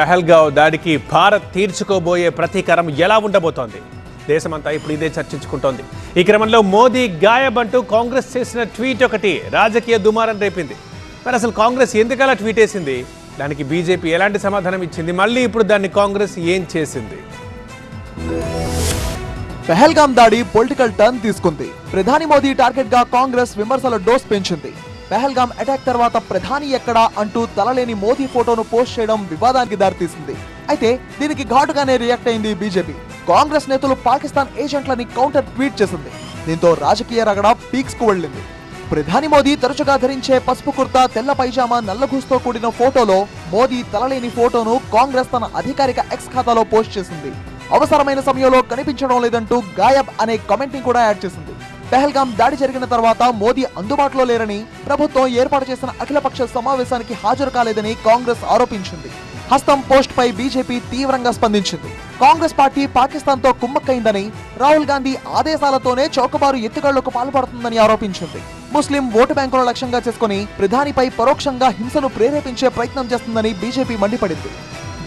పహల్గావ్ దాడికి భారత్ తీర్చుకోబోయే ప్రతీకారం ఎలా ఉండబోతోంది? దేశమంతా ఇప్పుడు ఇదే చర్చించుకుంటోంది. ఈ క్రమంలో మోదీ గాయబంటూ కాంగ్రెస్ చేసిన ట్వీట్ ఒకటి రాజకీయ దుమారం రేపింది. మరి అసలు కాంగ్రెస్ ఎందుకలా ట్వీట్ వేసింది? దానికి బీజేపీ ఎలాంటి సమాధానం ఇచ్చింది? మళ్ళీ ఇప్పుడు దాన్ని కాంగ్రెస్ ఏం చేసింది? పహల్గామ్ దాడి పొలిటికల్ టర్న్ తీసుకుంది. ప్రధాని మోదీ టార్గెట్ గా కాంగ్రెస్ విమర్శల డోస్ పెంచింది. పహల్గామ్ అటాక్ తర్వాత ప్రధాని ఎక్కడా అంటూ తలలేని మోదీ ఫోటోను పోస్ట్ చేయడం వివాదానికి దారితీసింది. అయితే దీనికి ఘాటుగానే రియాక్ట్ అయింది బీజేపీ. కాంగ్రెస్ నేతలు పాకిస్తాన్ ఏజెంట్లని కౌంటర్ ట్వీట్ చేసింది. దీంతో రాజకీయ రగడ పీక్స్ కు వెళ్లింది. ప్రధాని మోదీ తరచుగా ధరించే పసుపు కుర్తా, తెల్ల పైజామా, నల్లగూస్తో కూడిన ఫోటోలో మోదీ తలలేని ఫోటోను కాంగ్రెస్ తన అధికారిక ఎక్స్ ఖాతాలో పోస్ట్ చేసింది. అవసరమైన సమయంలో కనిపించడం లేదంటూ గాయబ్ అనే కామెంట్ ని కూడా యాడ్ చేసింది. పహల్గామ్ దాడి జరిగిన తర్వాత మోదీ అందుబాటులో లేరని, ప్రభుత్వం ఏర్పాటు చేసిన అఖిలపక్ష సమావేశానికి హాజరు కాలేదని కాంగ్రెస్ ఆరోపించింది. హస్తం పోస్ట్ పై బీజేపీ తీవ్రంగా స్పందించింది. కాంగ్రెస్ పార్టీ పాకిస్తాన్ తో కుమ్మక్కైందని, రాహుల్ గాంధీ ఆదేశాలతోనే చౌకబారు ఎత్తుగళ్లకు పాల్పడుతుందని ఆరోపించింది. ముస్లిం ఓటు బ్యాంకుల లక్ష్యంగా చేసుకుని ప్రధానిపై పరోక్షంగా హింసను ప్రేరేపించే ప్రయత్నం చేస్తుందని బీజేపీ మండిపడింది.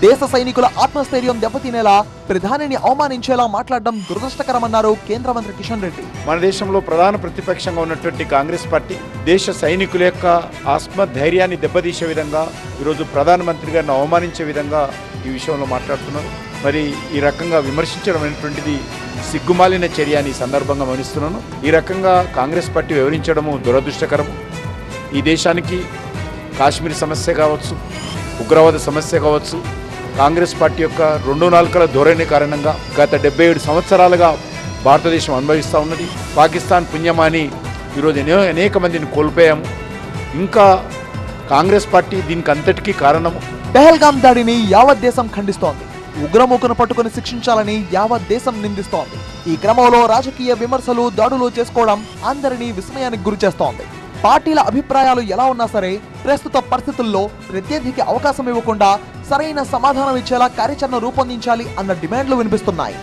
దేశ సైనికుల ఆత్మస్థైర్యం దెబ్బతినేలా, ప్రధానిని అవమానించేలా మాట్లాడడం దురదృష్టకరమన్నారు కేంద్ర మంత్రి కిషన్ రెడ్డి. మన దేశంలో ప్రధాన ప్రతిపక్షంగా ఉన్నటువంటి కాంగ్రెస్ పార్టీ దేశ సైనికుల యొక్క ఆత్మధైర్యాన్ని దెబ్బతీసే విధంగా, ఈరోజు ప్రధానమంత్రి గారిని అవమానించే విధంగా ఈ విషయంలో మాట్లాడుతున్నారు. మరి ఈ రకంగా విమర్శించడం అనేటువంటిది సిగ్గుమాలిన చర్య అని సందర్భంగా గమనిస్తున్నాను. ఈ రకంగా కాంగ్రెస్ పార్టీ వివరించడము దురదృష్టకరము. ఈ దేశానికి కాశ్మీర్ సమస్య కావచ్చు, ఉగ్రవాద సమస్య కావచ్చు, కాంగ్రెస్ పార్టీ యొక్క 2 నాలుకల ధోరణి కారణంగా గత 77 సంవత్సరాలుగా భారతదేశం అనుభవిస్తూ ఉన్నది. పాకిస్తాన్ పుణ్యమాని ఈరోజు అనేక మందిని కోల్పోయాము. ఇంకా కాంగ్రెస్ పార్టీ దీనికి అంతటికీ కారణము. పహల్గామ్ దాడిని యావత్ దేశం ఖండిస్తోంది. ఉగ్రమూకను పట్టుకుని శిక్షించాలని యావత్ దేశం నిందిస్తోంది. ఈ క్రమంలో రాజకీయ విమర్శలు, దాడులు చేసుకోవడం అందరినీ విస్మయానికి గురి చేస్తోంది. పార్టీల అభిప్రాయాలు ఎలా ఉన్నా సరే, ప్రస్తుత పరిస్థితుల్లో ప్రత్యర్థికి అవకాశం ఇవ్వకుండా సరైన సమాధానం ఇచ్చేలా కార్యాచరణ రూపొందించాలి అన్న డిమాండ్లు వినిపిస్తున్నాయి.